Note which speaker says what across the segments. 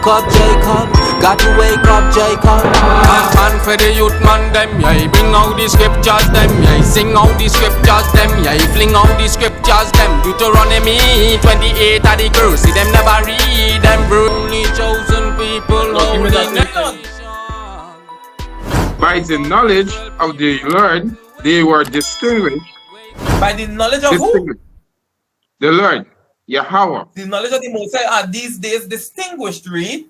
Speaker 1: up, Jacob. Got to wake up, Jacob.
Speaker 2: Man for the youth man them, yeah. Bring out the scriptures them, yeah. Sing out the scriptures them, yeah. Fling out the scriptures them. Deuteronomy 28 are the curse. See them never read them, bro. Only chosen people, holy nation.
Speaker 3: By the knowledge of the Lord, they were distinguished.
Speaker 4: By the knowledge of who?
Speaker 3: The Lord, Yahawah.
Speaker 4: The knowledge of the Most High are these days distinguished, read.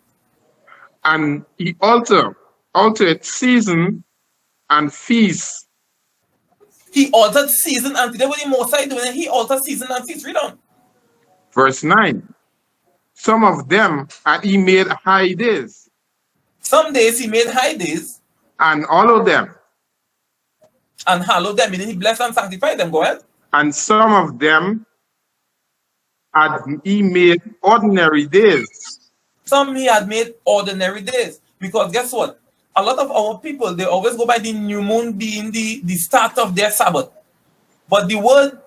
Speaker 3: And he altered season and feast.
Speaker 4: He altered season and today what the Most High doing, he altered season and feast. Read on.
Speaker 3: Verse 9. Some of them he made high days.
Speaker 4: Some days he made high days.
Speaker 3: And all of them.
Speaker 4: And hallowed them, meaning he blessed and sanctified them. Go ahead.
Speaker 3: And some of them he made ordinary days.
Speaker 4: Some he had made ordinary days. Because guess what? A lot of our people, they always go by the new moon being the start of their Sabbath. But the word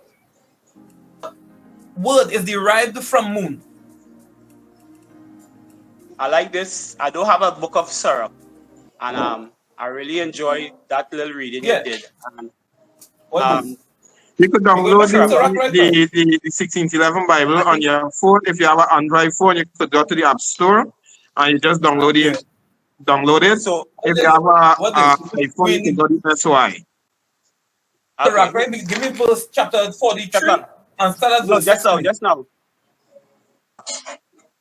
Speaker 4: is derived from moon.
Speaker 5: I like this. I don't have a book of syrup. And I really enjoy that little reading you did. And,
Speaker 3: you could download the 1611 Bible on your phone. If you have an Android phone, you could go to the App Store and you just download it.
Speaker 5: So
Speaker 3: if you have an iPhone, you can go to SY.
Speaker 4: Okay. Give me verse chapter 43 and start at verse
Speaker 5: just now.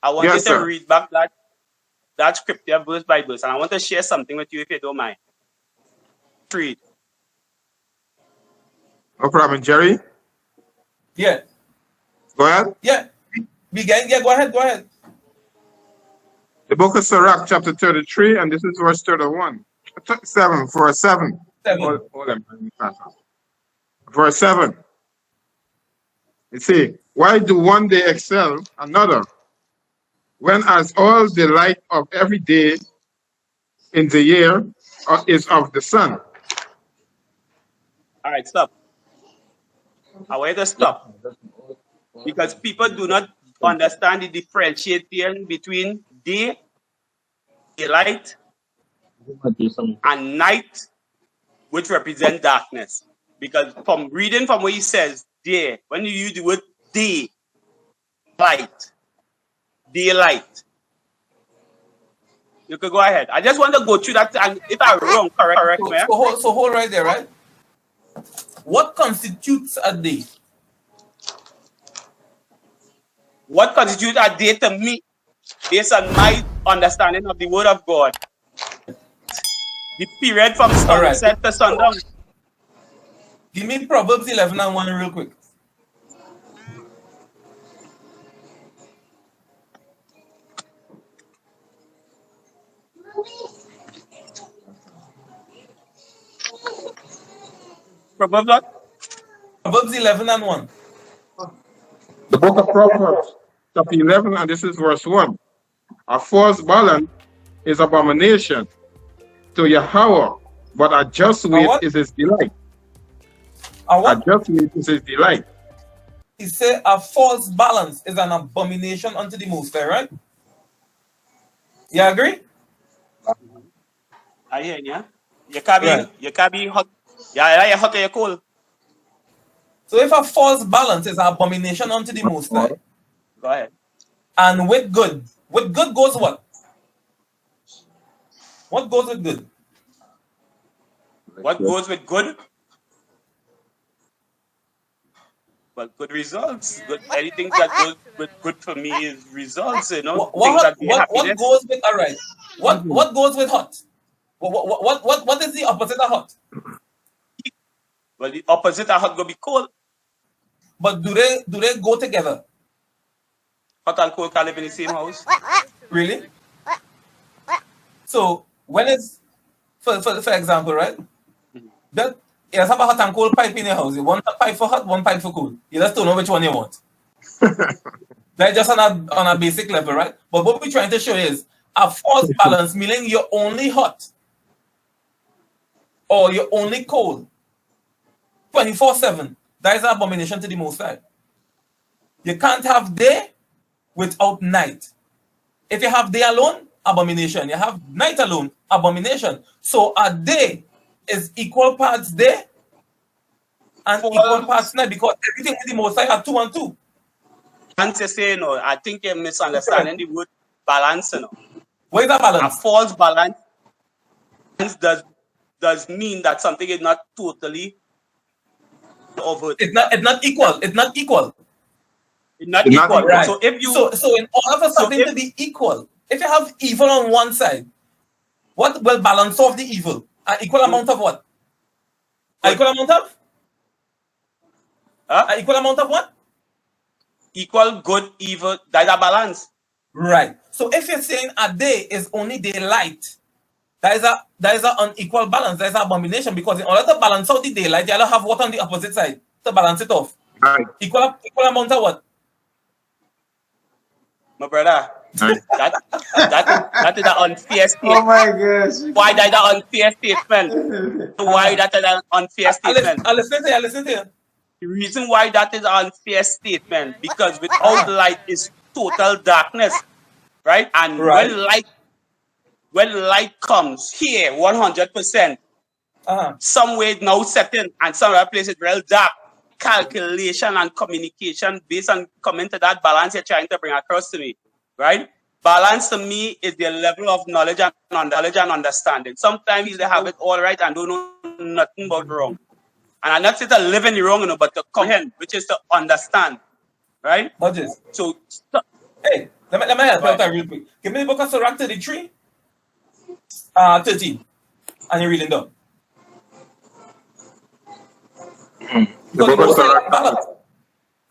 Speaker 5: I want you to read back that scripture verse by verse, and I want to share something with you if you don't mind. Read.
Speaker 3: No problem, Jerry.
Speaker 4: Yeah.
Speaker 3: Go ahead.
Speaker 4: Yeah. Begin. Yeah, go ahead.
Speaker 3: The book of Sirach, chapter 33, and this is verse 31. 7. Verse 7. Hold on. Verse 7. You see, why do one day excel another, when as all the light of every day in the year is of the sun?
Speaker 5: All right, stop. I want you to stop. Because people do not understand the differentiation between daylight, and night, which represent darkness. Because from reading from what he says, day, when you use the word daylight, you could go ahead. I just want to go through that, and if I'm wrong, correct me.
Speaker 4: So hold right there, right? What constitutes a day?
Speaker 5: What constitutes a day to me, based on my understanding of the word of God? The period from sunset to sundown.
Speaker 4: Give me Proverbs 11 and 1 real quick. Proverbs 11 and 1.
Speaker 3: The book of Proverbs, chapter 11, and this is verse 1. A false balance is abomination to Yahawah, but a just weight is his delight. A just weight is his delight.
Speaker 4: He said a false balance is an abomination unto the Most High, right? You agree?
Speaker 5: I hear you. You can't be hot. Yeah, you're hot or you're cold.
Speaker 4: So if a false balance is an abomination unto the Most High,
Speaker 5: go ahead.
Speaker 4: And with good goes what? What goes with good?
Speaker 5: What goes with good? Well, good results. Good, anything that goes with good for me is results. You know.
Speaker 4: What goes with alright? What goes with hot? What is the opposite of hot?
Speaker 5: Well, the opposite of hot gonna be cold.
Speaker 4: But do they go together?
Speaker 5: Hot and cold can live in the same house.
Speaker 4: Really? So when it's for example, right? That you have a hot and cold pipe in your house. One pipe for hot, one pipe for cold. You just don't know which one you want. That's just on a basic level, right? But what we're trying to show is a false balance, meaning you're only hot or you're only cold 24/7. That is an abomination to the Most High. You can't have day without night. If you have day alone, abomination. You have night alone, abomination. So a day is equal parts day and equal parts night because everything with the Most High are 2 and 2.
Speaker 5: And to say, no, I think you're misunderstanding the word balance. You know.
Speaker 4: What is that balance?
Speaker 5: A false balance does mean that something is not totally over.
Speaker 4: It's not equal. It's not equal.
Speaker 5: It's not equal.
Speaker 4: Right.
Speaker 5: So if you
Speaker 4: so in order for something to be equal, if you have evil on one side, what will balance off the evil? An equal amount of what? An equal amount of? An equal amount of what?
Speaker 5: Equal, good, evil, that's a balance.
Speaker 4: Right. So if you're saying a day is only daylight, that is an unequal balance. That is an abomination because in order to balance out the daylight, you have to have what on the opposite side to balance it off.
Speaker 3: Right.
Speaker 4: Equal amount of what?
Speaker 5: My brother, that is an unfair statement.
Speaker 6: Oh my gosh.
Speaker 5: Why that is an unfair statement? Why that is an unfair statement?
Speaker 4: I listen to you.
Speaker 5: The reason why that is an unfair statement, because without light is total darkness, right? And when light comes here, 100%, somewhere it's now setting, and some other place it's real dark. Calculation and communication based on coming to that balance you're trying to bring across to me, right? Balance to me is the level of knowledge and understanding. Sometimes they have it all right and don't know nothing about wrong. And I'm not saying to live in the wrong, you know, but to comprehend, which is to understand, right?
Speaker 4: Budges.
Speaker 5: So,
Speaker 4: hey, let me help you out there real quick. Give me the book of Sirach 33, 13, and you're reading down.
Speaker 3: The book of Sirach,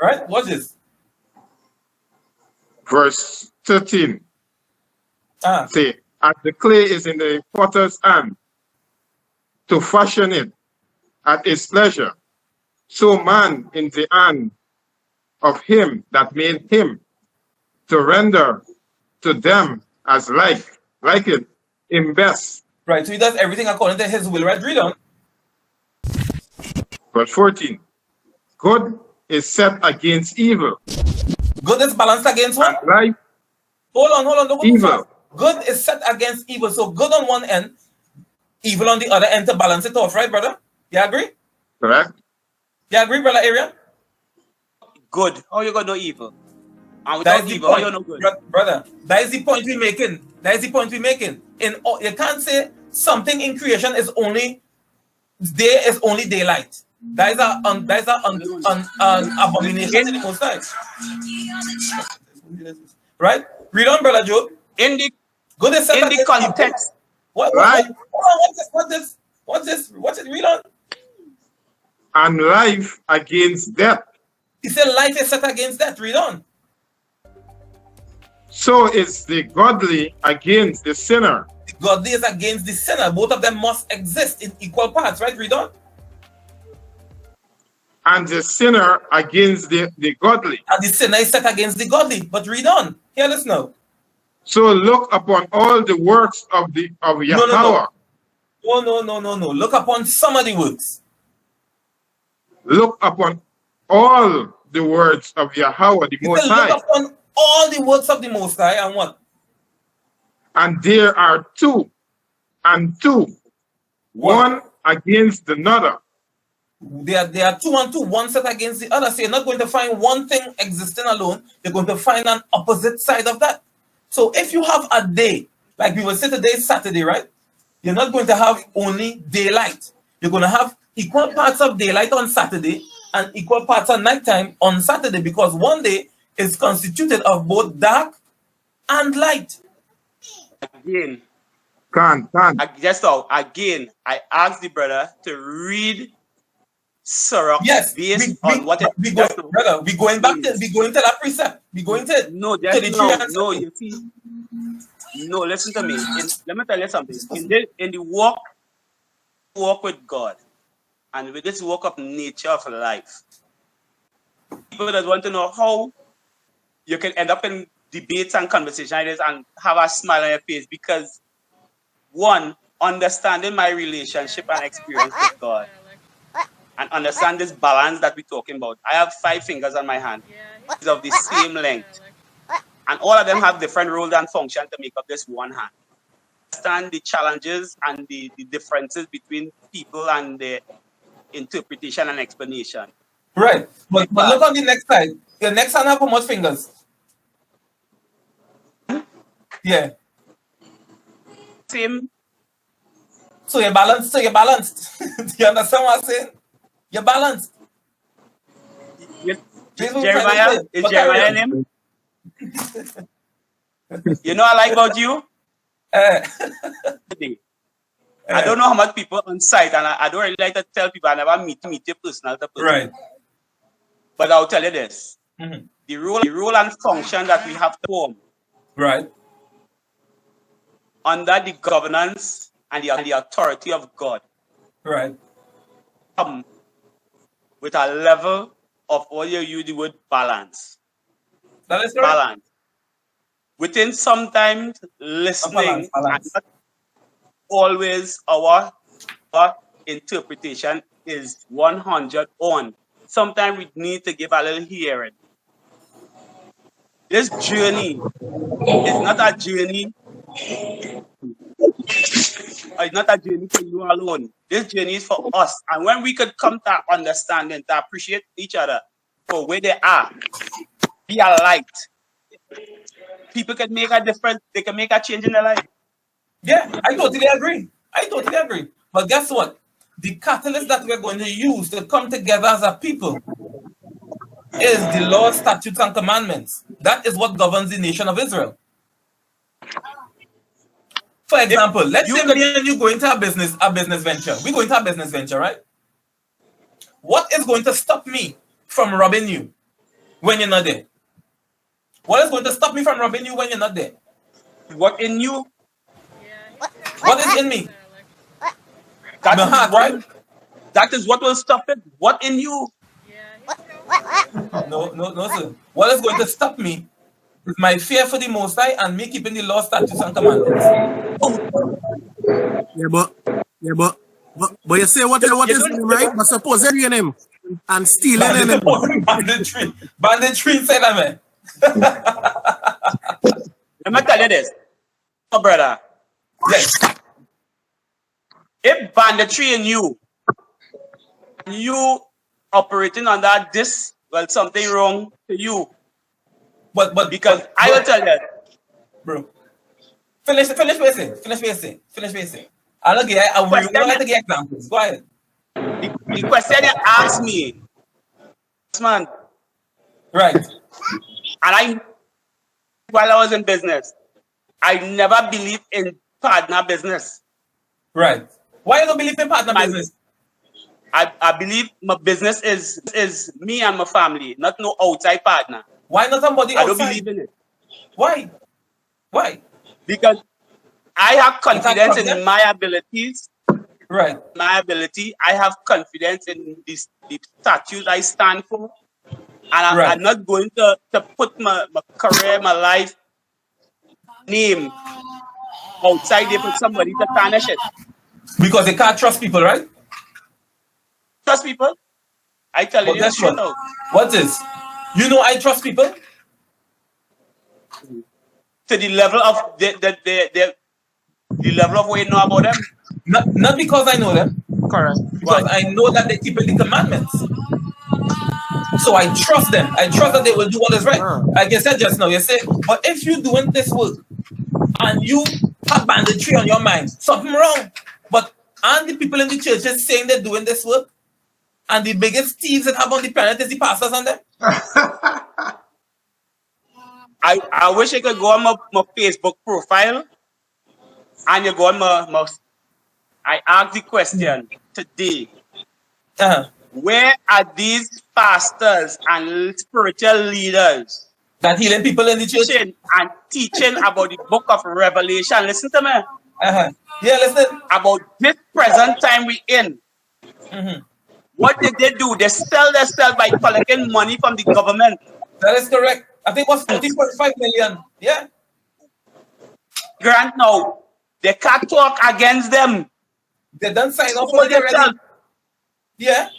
Speaker 4: right? Watch this.
Speaker 3: verse 13. Say, as the clay is in the potter's hand to fashion it at his pleasure, so man in the hand of him that made him, to render to them as like it him best.
Speaker 4: Right, so he does everything according to his will. Right, read on.
Speaker 3: Verse 14. Good is set against evil.
Speaker 4: Good is balanced against what?
Speaker 3: And life,
Speaker 4: Hold on. Don't
Speaker 3: evil.
Speaker 4: fast. Good is set against evil. So good on one end, evil on the other end to balance it off, right, brother? You agree?
Speaker 3: Correct?
Speaker 4: You agree, brother Arian?
Speaker 5: good. How you gonna know evil? And without evil, how you know good?
Speaker 4: Brother, that is the point we're making. That is the point we're making. You can't say something in creation is only day is only daylight. That is an abomination to the Most High. Right? Read on, brother Joe.
Speaker 5: In the
Speaker 4: context. What's this? What's it? Read on.
Speaker 3: And life against death.
Speaker 4: He said life is set against death. Read on.
Speaker 3: So is the godly against the sinner.
Speaker 4: The godly is against the sinner. Both of them must exist in equal parts, right? Read on.
Speaker 3: And the sinner against the godly.
Speaker 4: And the sinner is set against the godly. But read on. Hear this now.
Speaker 3: So look upon all the works of Yahawah.
Speaker 4: No. Look upon some of the works.
Speaker 3: Look upon all the words of Yahawah, the Most High.
Speaker 4: Look upon all the works of the Most High and what?
Speaker 3: And there are two, one against another.
Speaker 4: There are two and two, one set against the other. So you're not going to find one thing existing alone. You're going to find an opposite side of that. So if you have a day, like we will say today is Saturday, right? You're not going to have only daylight. You're going to have equal parts of daylight on Saturday and equal parts of nighttime on Saturday, because one day is constituted of both dark and light.
Speaker 5: Again.
Speaker 3: Again,
Speaker 5: I asked the brother to read Sirach based on what
Speaker 4: we're going back to that precept. We're going to
Speaker 5: you see. No, listen to me. Let me tell you something. In the walk with God, and with this walk of nature of life, people that want to know how you can end up in debates and conversations like this and have a smile on your face, because one, understanding my relationship and experience with God, and understand this balance that we're talking about. I have 5 fingers on my hand. It's of the same length. And all of them have different roles and functions to make up this one hand. Understand the challenges and the differences between people and the interpretation and explanation.
Speaker 4: Right. But look on the next side. The next hand have how much fingers? Yeah.
Speaker 5: Same.
Speaker 4: So you're balanced. Do you understand what I'm saying? You're balanced.
Speaker 5: Jeremiah? Is Jeremiah name? You know I like about you? I don't know how much people on site, and I don't really like to tell people. I never meet you personal to person.
Speaker 4: Right.
Speaker 5: But I'll tell you this. The role and function that we have to form.
Speaker 4: Right.
Speaker 5: Under the governance and the authority of God.
Speaker 4: Right.
Speaker 5: With a level of what you use the word balance.
Speaker 4: That is correct.
Speaker 5: Balance. Within sometimes listening and not always our interpretation is 100 on. Sometimes we need to give a little hearing. This journey is not a journey. It's not a journey for you alone. This journey is for us. And when we could come to understanding, to appreciate each other for where they are, be a light. People can make a difference. They can make a change in their life.
Speaker 4: Yeah, I totally agree. But guess what? The catalyst that we're going to use to come together as a people is the laws, statutes, and commandments. That is what governs the nation of Israel. For example, let's say me and you go into a business venture. We go into a business venture, right? What is going to stop me from robbing you when you're not there? What is going to stop me from robbing you when you're not there?
Speaker 5: What in you?
Speaker 4: What is in me?
Speaker 5: That is heart, right? That is what will stop it. What in you?
Speaker 4: No, sir. What is going to stop me is my fear for the Most High and me keeping the law, statutes, and commandments.
Speaker 6: But you say what is him, right? But suppose they're him and stealing him.
Speaker 4: Banditry inside of me.
Speaker 5: Let me tell you this, oh, brother.
Speaker 4: Yes.
Speaker 5: If banditry in you operating under this, well, something wrong to you. But because I will tell you,
Speaker 4: bro. Finish what you're saying. I'll give you examples. Go ahead.
Speaker 5: The question you asked me, man.
Speaker 4: Right.
Speaker 5: And while I was in business, I never believed in partner business.
Speaker 4: Right. Why you don't believe in partner business?
Speaker 5: I believe my business is me and my family, not no outside partner.
Speaker 4: Why not somebody outside?
Speaker 5: I don't believe in it.
Speaker 4: Why?
Speaker 5: Because I have confidence in my abilities.
Speaker 4: Right.
Speaker 5: My ability. I have confidence in the statutes I stand for. And I'm not going to put my career, my life, name outside there for somebody to tarnish it.
Speaker 4: Because they can't trust people, right?
Speaker 5: Trust people? I tell you,
Speaker 4: that's what. What is? You know I trust people?
Speaker 5: To the level of the level of what you know about them?
Speaker 4: Not because I know them.
Speaker 5: Correct.
Speaker 4: Because I know that they keep the commandments. So I trust them. I trust that they will do what is right. Like you said just now, you said, but if you're doing this work and you have banditry on your mind, something wrong. But aren't the people in the churches saying they're doing this work? And the biggest thieves that have on the planet is the pastors on them?
Speaker 5: I wish I could go on my Facebook profile and you go on my I asked the question today. Where are these pastors and spiritual leaders
Speaker 4: that healing people in the church
Speaker 5: and teaching about the book of Revelation? Listen to me.
Speaker 4: Yeah, listen.
Speaker 5: About this present time we in. What did they do? They sell themselves by collecting money from the government.
Speaker 4: That is correct. I think it was 40.5 million. Yeah.
Speaker 5: Grant now. They can't talk against them.
Speaker 4: They don't sign up for it. Yeah.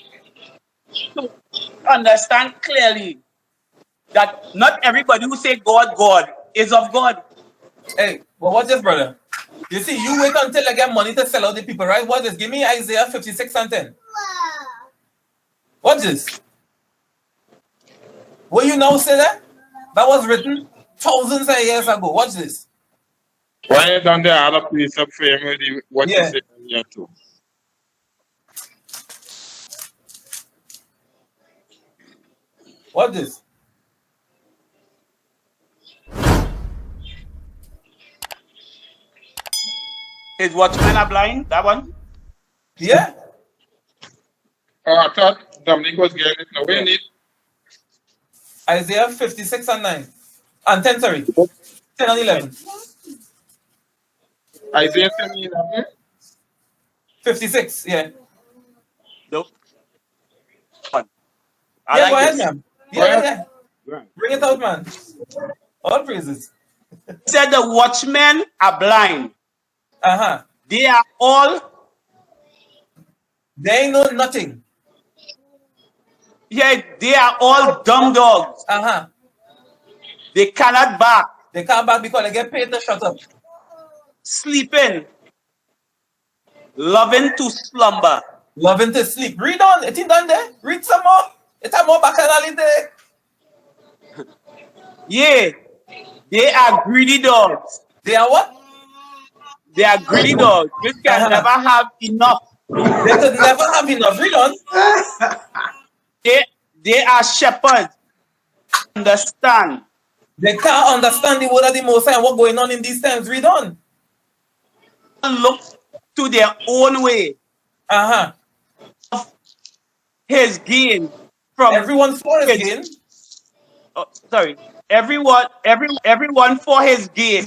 Speaker 5: To understand clearly that not everybody who say God, is of God.
Speaker 4: Hey, well, what's this, brother? You see, you wait until I get money to sell out the people, right? What is? Give me Isaiah 56 and 10. What's this? What you now say that? That was written thousands of years ago. What's this?
Speaker 3: Why you done the other piece of fame with what you say here too?
Speaker 4: What's this?
Speaker 5: His watchmen are blind. That one.
Speaker 4: Yeah.
Speaker 3: Oh, I thought Dominic was getting it. No, we need
Speaker 4: Isaiah 56 and 9. And 10, sorry. 10 and 11.
Speaker 3: Isaiah 10:11.
Speaker 4: 56, yeah.
Speaker 5: Nope.
Speaker 4: Go ahead, man. Yeah. Bring it out, man. All praises.
Speaker 5: Said the watchmen are blind.
Speaker 4: Uh-huh.
Speaker 5: They are all.
Speaker 4: They know nothing.
Speaker 5: Yeah, they are all dumb dogs.
Speaker 4: Uh-huh.
Speaker 5: They cannot bark.
Speaker 4: They can't back because they get paid to shut up.
Speaker 5: Sleeping. Loving to slumber.
Speaker 4: Loving to sleep. Read on. It ain't done there. Read some more. It's a more bacchanal in there.
Speaker 5: Yeah. They are greedy dogs.
Speaker 4: They are what?
Speaker 5: They are greedy dogs. You can never have enough.
Speaker 4: They could never have enough. Read on.
Speaker 5: They are shepherds. Understand.
Speaker 4: They can't understand the word of the Most High and what's going on in these times. Read on.
Speaker 5: Look to their own way.
Speaker 4: Uh-huh.
Speaker 5: His gain from
Speaker 4: everyone for his gain.
Speaker 5: Oh, sorry. Everyone for his gain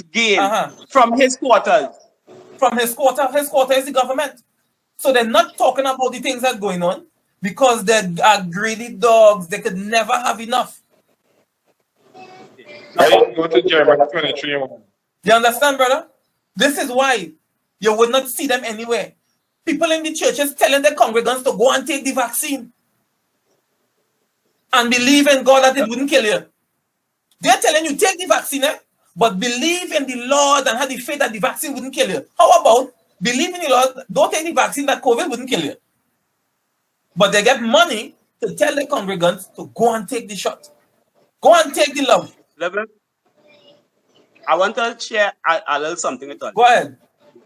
Speaker 5: from his quarters.
Speaker 4: From his quarter is the government. So they're not talking about the things that's going on because they are greedy dogs. They could never have enough.
Speaker 3: Go to Jeremiah 23.
Speaker 4: You understand, brother? This is why you would not see them anywhere. People in the churches telling their congregants to go and take the vaccine and believe in God that it wouldn't kill you. They're telling you take the vaccine, but believe in the Lord and have the faith that the vaccine wouldn't kill you. How about believe in the Lord, don't take the vaccine that COVID wouldn't kill you. But they get money to tell the congregants to go and take the shot. Go and take the love.
Speaker 5: I want to share a little something with you.
Speaker 4: Go ahead.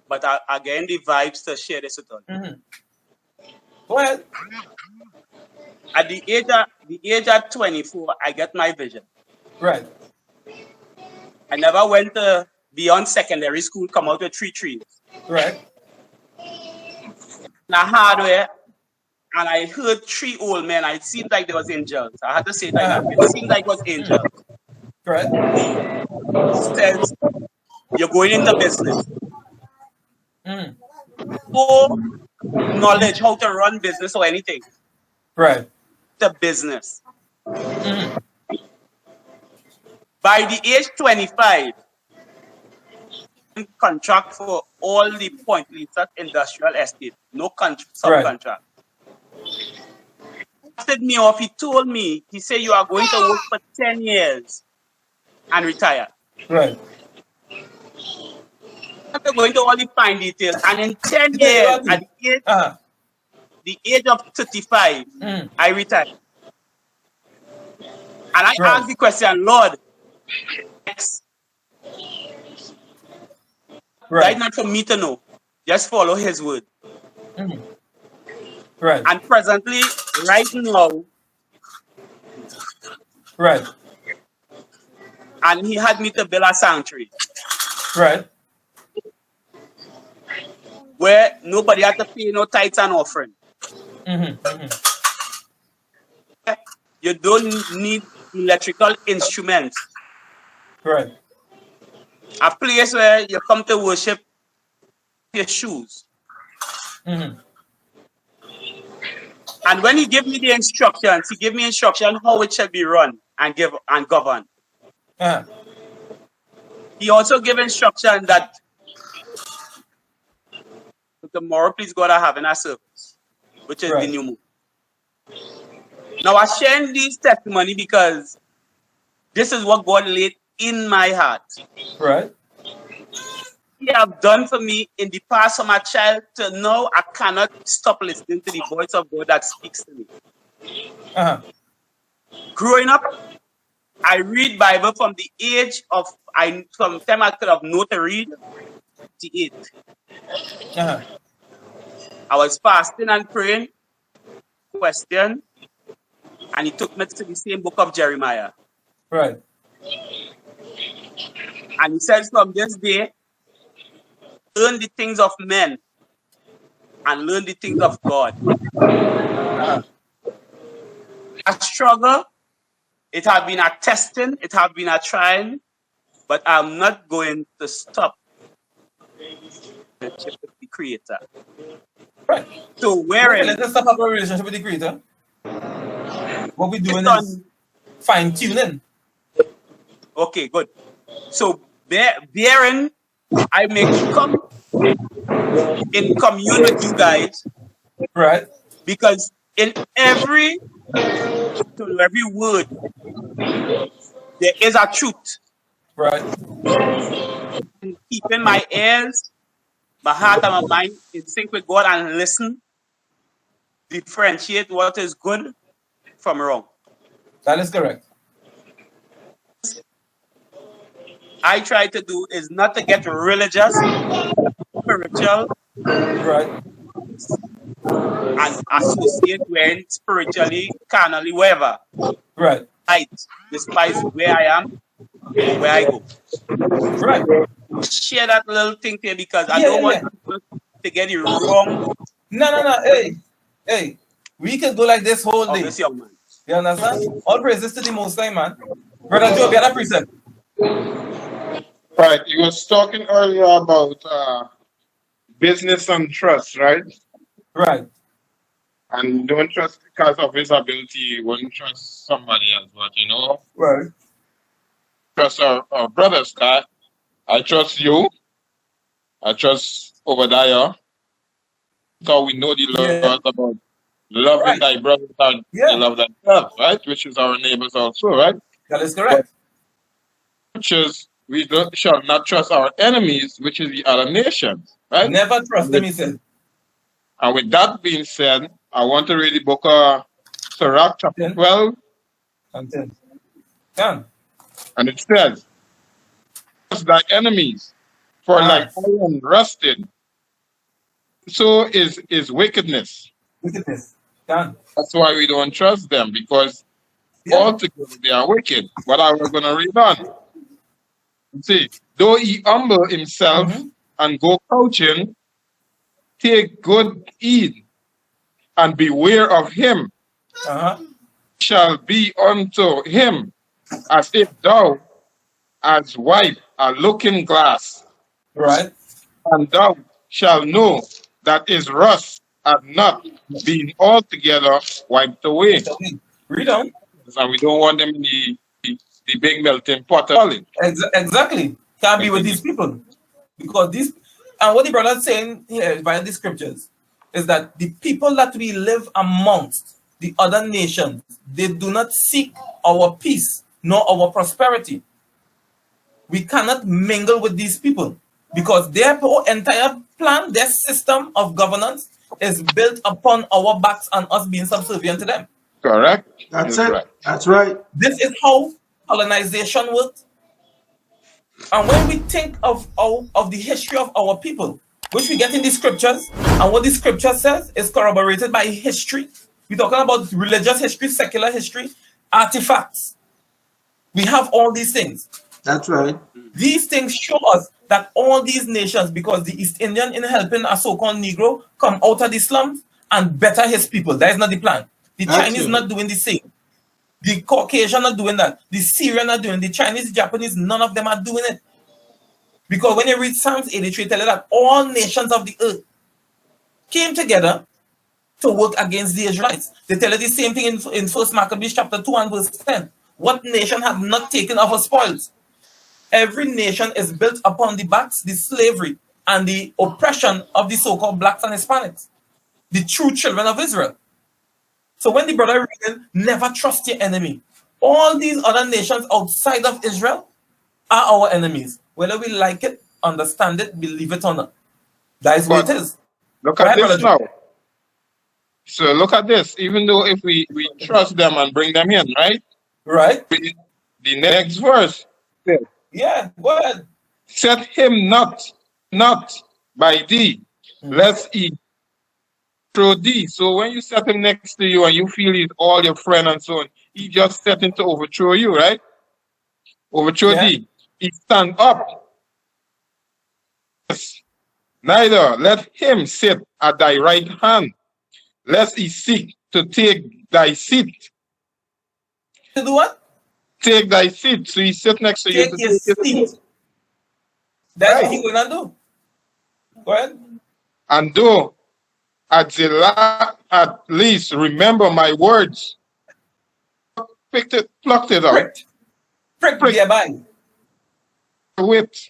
Speaker 5: But I get the vibes to share this with you.
Speaker 4: Go ahead.
Speaker 5: At the age of 24, I get my vision.
Speaker 4: Right.
Speaker 5: I never went to beyond secondary school, come out with 3 trees.
Speaker 4: Right.
Speaker 5: And I hardware, and I heard 3 old men. It seemed like there was angels. I had to say that. It seemed like it was angels.
Speaker 4: Right.
Speaker 5: Says, you're going into business. No knowledge how to run business or anything.
Speaker 4: Right.
Speaker 5: The business. By the age 25, contract for all the Point Lisa industrial estate. No subcontract. Right. He said me off. He told me, he said, you are going to work for 10 years and retire.
Speaker 4: Right.
Speaker 5: I'm going to all the fine details. And in 10 years, at the age of 35, I retired. And I asked the question, Lord, right, not for me to know. Just follow his word.
Speaker 4: Right.
Speaker 5: And presently, right now,
Speaker 4: right.
Speaker 5: And he had me to build a sanctuary.
Speaker 4: Right.
Speaker 5: Where nobody had to pay no tithes and offering. You don't need electrical instruments.
Speaker 4: Right.
Speaker 5: A place where you come to worship your shoes. And when he gave me the instructions, he gave me instructions how it should be run and governed. He also gave instruction that tomorrow, please God, I have in our service, which is the new moon. Now, I'm sharing these testimony because this is what God laid in my heart.
Speaker 4: Right.
Speaker 5: He have done for me in the past from a child to now. I cannot stop listening to the voice of God that speaks to me. Growing up, I read Bible from the age of from the time I could have known to read to 8. I was fasting and praying. Question, and he took me to the same book of Jeremiah.
Speaker 4: Right.
Speaker 5: And he says, from this day, learn the things of men and learn the things of God. A struggle, it has been a testing, it has been a trying, but I'm not going to stop with the Creator.
Speaker 4: Right.
Speaker 5: So wherein
Speaker 4: let's stop our relationship with the Creator. What we're doing is fine-tuning.
Speaker 5: Okay, good. So bearing, I may come in commune with you guys.
Speaker 4: Right.
Speaker 5: Because in every word, there is a truth.
Speaker 4: Right.
Speaker 5: And keeping my ears, my heart and my mind in sync with God and listen, differentiate what is good from wrong.
Speaker 4: That is correct.
Speaker 5: I try to do is not to get religious, spiritual,
Speaker 4: right,
Speaker 5: and associate when spiritually, carnally, wherever.
Speaker 4: Right.
Speaker 5: I despise where I am or where I go.
Speaker 4: Right.
Speaker 5: Share that little thing here because I don't want people to get it wrong.
Speaker 4: No. Hey. We can go like this whole day.
Speaker 5: Young man.
Speaker 4: You understand? All praises to the Most High, man. Brother Joe, get a precept.
Speaker 3: Right. You was talking earlier about business and trust, right?
Speaker 4: Right.
Speaker 3: And don't trust because of his ability. You wouldn't trust somebody else, but
Speaker 4: right.
Speaker 3: Trust our brothers, God. I trust you. I trust Obadiah. So we know the Lord about loving thy brother and you love thyself, right? Which is our neighbors also, right?
Speaker 4: That is correct.
Speaker 3: Which is we shall not trust our enemies, which is the other nations, right?
Speaker 4: Never trust them, he said.
Speaker 3: And with that being said, I want to read the book of Sirach, chapter 12.
Speaker 4: And 10. 10.
Speaker 3: And it says, trust thy enemies, for like iron rusted, so is wickedness.
Speaker 4: Wickedness. 10.
Speaker 3: That's why we don't trust them, because altogether they are wicked. But I was going to read on. See, though he humble himself and go couching, take good heed and beware of him. Shall be unto him as if thou as white a looking glass.
Speaker 4: Right.
Speaker 3: And thou shalt know that his rust hath not been altogether wiped away.
Speaker 4: Read on.
Speaker 3: And we don't want them in the big melting pot.
Speaker 4: Exactly. Can't be with these people. Because these, and what the brother is saying here via the scriptures is that the people that we live amongst, the other nations, they do not seek our peace nor our prosperity. We cannot mingle with these people because their entire plan, their system of governance is built upon our backs and us being subservient to them.
Speaker 3: Correct.
Speaker 7: That's it. Right. That's right.
Speaker 4: This is how colonization works. And when we think of the history of our people, which we get in the scriptures, and what the scripture says is corroborated by history. We're talking about religious history, secular history, artifacts. We have all these things.
Speaker 7: That's right.
Speaker 4: These things show us that all these nations, because the East Indian in helping a so-called Negro come out of the slums and better his people. That is not the plan. The Chinese not doing the same. The Caucasian not doing that. The Syrian not doing it. The Chinese, Japanese, none of them are doing it. Because when you read Psalms 83, tell you that all nations of the earth came together to work against the Israelites. They tell you the same thing in 1 Maccabees chapter 2 and verse 10. What nation have not taken of her spoils? Every nation is built upon the backs, the slavery, and the oppression of the so-called blacks and Hispanics, the true children of Israel. So when the brother reading, never trust your enemy. All these other nations outside of Israel, are our enemies. Whether we like it, understand it, believe it or not. That is what
Speaker 3: But
Speaker 4: it is.
Speaker 3: look
Speaker 4: Go
Speaker 3: at
Speaker 4: ahead,
Speaker 3: this
Speaker 4: Brother
Speaker 3: now. So look at this. Even though if we trust them and bring them in, right?
Speaker 4: Right?
Speaker 3: The next verse says,
Speaker 4: Yeah, go ahead.
Speaker 3: set him not by thee, lest he throw thee. So when you set him next to you and you feel he's all your friend and so on, he just setting to overthrow you, right? Overthrow thee. He stand up. Neither let him sit at thy right hand, lest he seek to take thy seat.
Speaker 4: To do what?
Speaker 3: Take thy seat. So he sit next to you to
Speaker 4: Take his
Speaker 3: take his
Speaker 4: seat.
Speaker 3: seat.
Speaker 4: That's
Speaker 3: Right.
Speaker 4: what he going to do. Go ahead.
Speaker 3: And though at least remember my words, plucked it out.
Speaker 4: Prick thereby.
Speaker 3: With.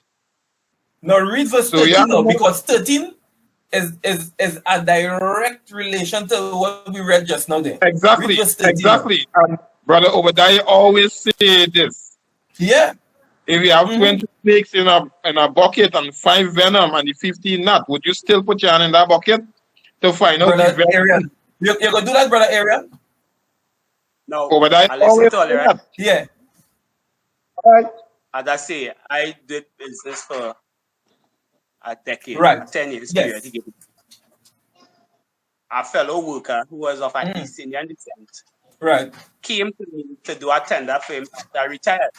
Speaker 4: Now read verse 13 now, because 13 is a direct relation to what we read just now there.
Speaker 3: Exactly.
Speaker 4: Read verse 13
Speaker 3: exactly. And Brother Obadiah always say this.
Speaker 4: Yeah.
Speaker 3: If you have 20 snakes in a bucket and 5 venom and the 15 not, would you still put your hand in that bucket to find out
Speaker 4: Brother
Speaker 3: the venom?
Speaker 4: Arian, you're going to do that, Brother Arian?
Speaker 5: No.
Speaker 3: Obadiah
Speaker 5: I listen
Speaker 3: always
Speaker 5: to all
Speaker 3: say
Speaker 5: right?
Speaker 3: that.
Speaker 4: Yeah.
Speaker 3: Right.
Speaker 5: As I say, I did business for a decade,
Speaker 4: Right.
Speaker 5: 10 years
Speaker 4: Yes.
Speaker 5: period. A fellow worker who was of an East Indian descent
Speaker 4: Right.
Speaker 5: came to me to do a tender for him after I retired.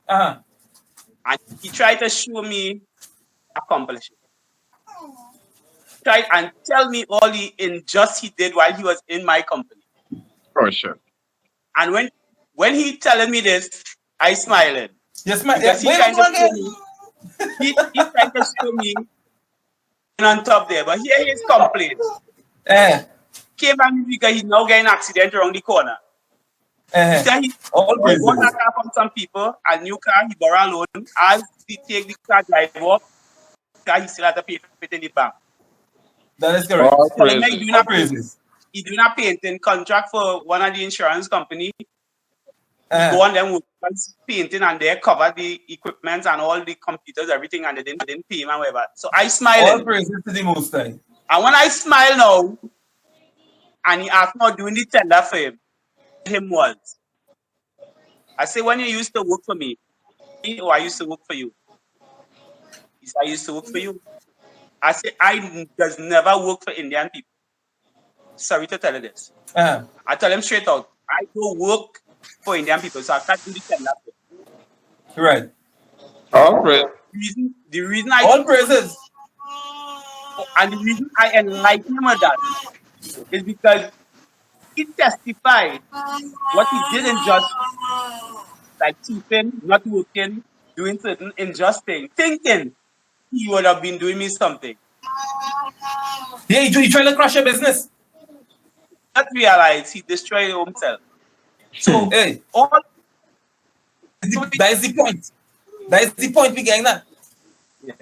Speaker 5: And he tried to show me accomplishment. Tried and tell me all the injustice he did while he was in my company.
Speaker 3: For sure.
Speaker 5: And when he telling me this, I smiled.
Speaker 4: You smile.
Speaker 5: Because he trying to show me. He trying to show me on top there, but here his complaint. Came back because he's now getting an accident around the corner. He said he bought a car from some people, a new car, he borrowed a loan. As he take the car drive off, he still had to pay for it in the bank.
Speaker 4: That is correct.
Speaker 5: He doing a painting contract for one of the insurance company. He go on them workers painting and they cover the equipment and all the computers, everything, and they didn't pay him and whatever. So I smiled.
Speaker 4: All praises to the Most High.
Speaker 5: And when I smile now, and he asked me doing the tender for him was, I say, when you used to work for me, or I used to work for you? He said, I used to work for you. I say, I does never work for Indian people. Sorry to tell you this. I tell him straight out, I don't work for Indian people, so I can't do the tender for you.
Speaker 4: Right.
Speaker 3: All right.
Speaker 5: The reason I
Speaker 4: all praises.
Speaker 5: And the reason I enlighten him with that is because he testified what he did injustice, like cheating, not working, doing certain unjust things, thinking he would have been doing me something.
Speaker 4: Yeah, he trying to crush your business.
Speaker 5: Not realize he destroyed himself. So,
Speaker 4: hey, that is the point. That is the point we getting at.
Speaker 5: Yeah.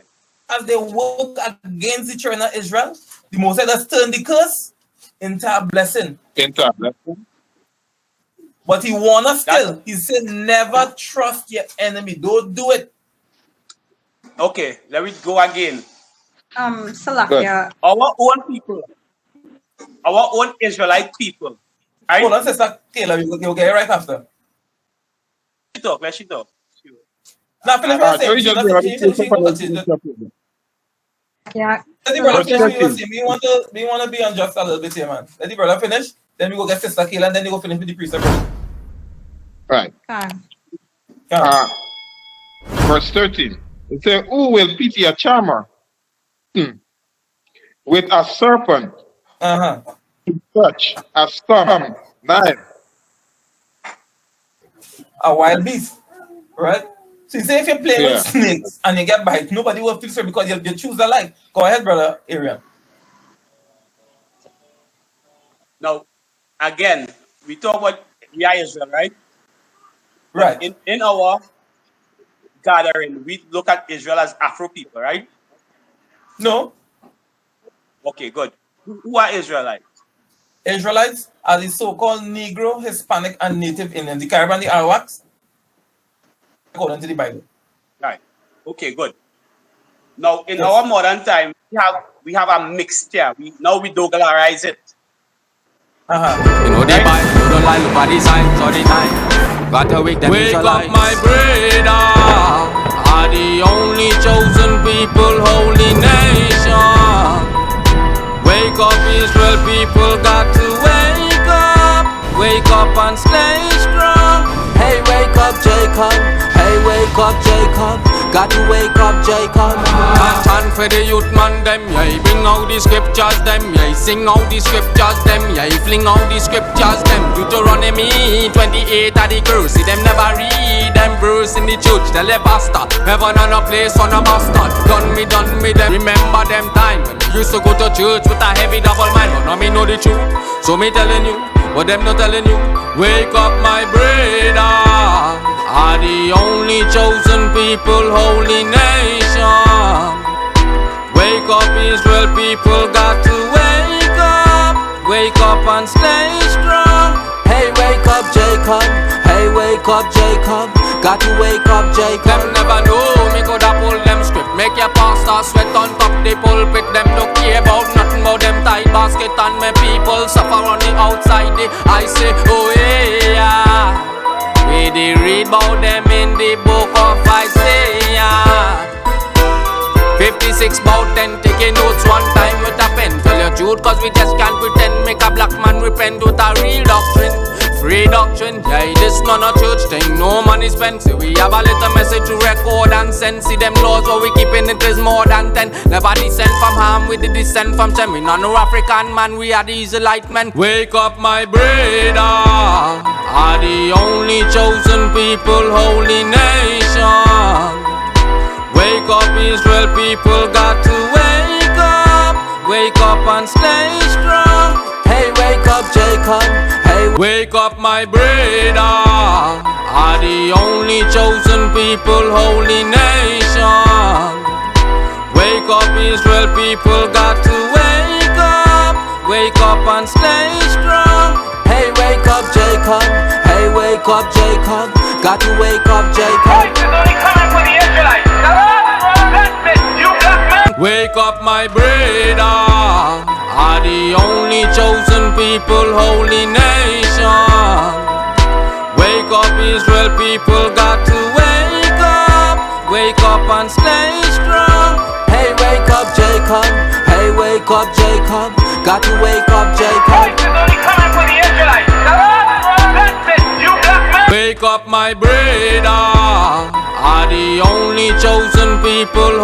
Speaker 4: As they work against the children of Israel, the Most High does turn the curse into a blessing. But he warned us still. He said, never trust your enemy. Don't do it.
Speaker 5: Okay, let me go again.
Speaker 8: Salakia.
Speaker 5: Our own people, our own Israelite people. Right?
Speaker 4: Hold on, Sister Taylor, you'll get it right after.
Speaker 5: Let she talk.
Speaker 4: Now, finish what you're saying.
Speaker 8: Yeah.
Speaker 4: Let the brother finish what you were saying. We want to be unjust a little bit here, man. Let the brother finish, then we go get Sister Kayla, and then you go finish with the precept.
Speaker 3: Right. Verse 13. It says, who will pity a charmer with a serpent such a storm knife?
Speaker 4: A wild beast, right? So you say if you're playing with snakes and you get bite, nobody will feel sorry because you choose a life. Go ahead, brother Arian.
Speaker 5: Now, again, we talk about we are Israel, right?
Speaker 4: Right.
Speaker 5: In our gathering, we look at Israel as Afro people, right?
Speaker 4: No.
Speaker 5: Okay, good. Who are Israelites?
Speaker 4: Israelites are the so-called Negro, Hispanic, and Native Indians. The Caribbean, the Arawaks, according to the Bible.
Speaker 5: Right. Okay, good. Now, in our modern time, we have a mixture. We doglarize it.
Speaker 2: You know they buy, you don't like look at the signs or the time. Got to wake them Wake up my brother, are the only chosen people, holy nation. Wake up Israel people, got to wake up and stay strong.
Speaker 1: Hey, wake up, Jacob. Hey, wake up, Jacob. Got to wake up, Jacob.
Speaker 2: Chant for the youth man them, yeah. Bring out the scriptures them, yeah. Sing out the scriptures them, yeah. Fling out the scriptures them. Deuteronomy 28 are the curse. See them never read them verse in the church. Tell the pastor, heaven on a place on a bastard. Done me them. Remember them time when we used to go to church with a heavy double mind. But now me know the truth, so me telling you what them not telling you. Wake up my brother, are the only chosen people, holy nation. Wake up Israel people, got to wake up and stay strong.
Speaker 1: Hey, wake up, Jacob. Hey, wake up, Jacob. Got to wake up, Jacob.
Speaker 2: Them never know me coulda pull them script. Make your pastor sweat on top the pulpit. Them don't care about nothing about them tie basket. And my people suffer on the outside. I say, oh yeah. We did read about them in the book of Isaiah. 56 bout 10 taking notes one time with a pen. Tell your truth cause we just can't pretend. Make a black man repent with a real doctrine. Free doctrine, yeah, this not a church thing. No money spent, see we have a little message to record and send. See them laws what we keeping it is more than 10. Never descend from harm, we the descend from Shem. We not no African man, we are the Israelite men. Wake up my brother, are the only chosen people, holy nation. Wake up Israel people, got to wake up and stay strong.
Speaker 1: Hey, wake up, Jacob. Hey,
Speaker 2: wake up my brother, are the only chosen people, holy nation. Wake up Israel people, got to wake up and stay strong.
Speaker 1: Hey, wake up, Jacob. Hey, wake up, Jacob. Got to wake up, Jacob.
Speaker 2: Wake up my brother, are the only chosen people, holy nation. Wake up Israel people, got to wake up and stay strong.
Speaker 1: Hey, wake up, Jacob. Hey, wake up, Jacob. Got to wake up, Jacob.
Speaker 2: Wake up my brother, are the only chosen people,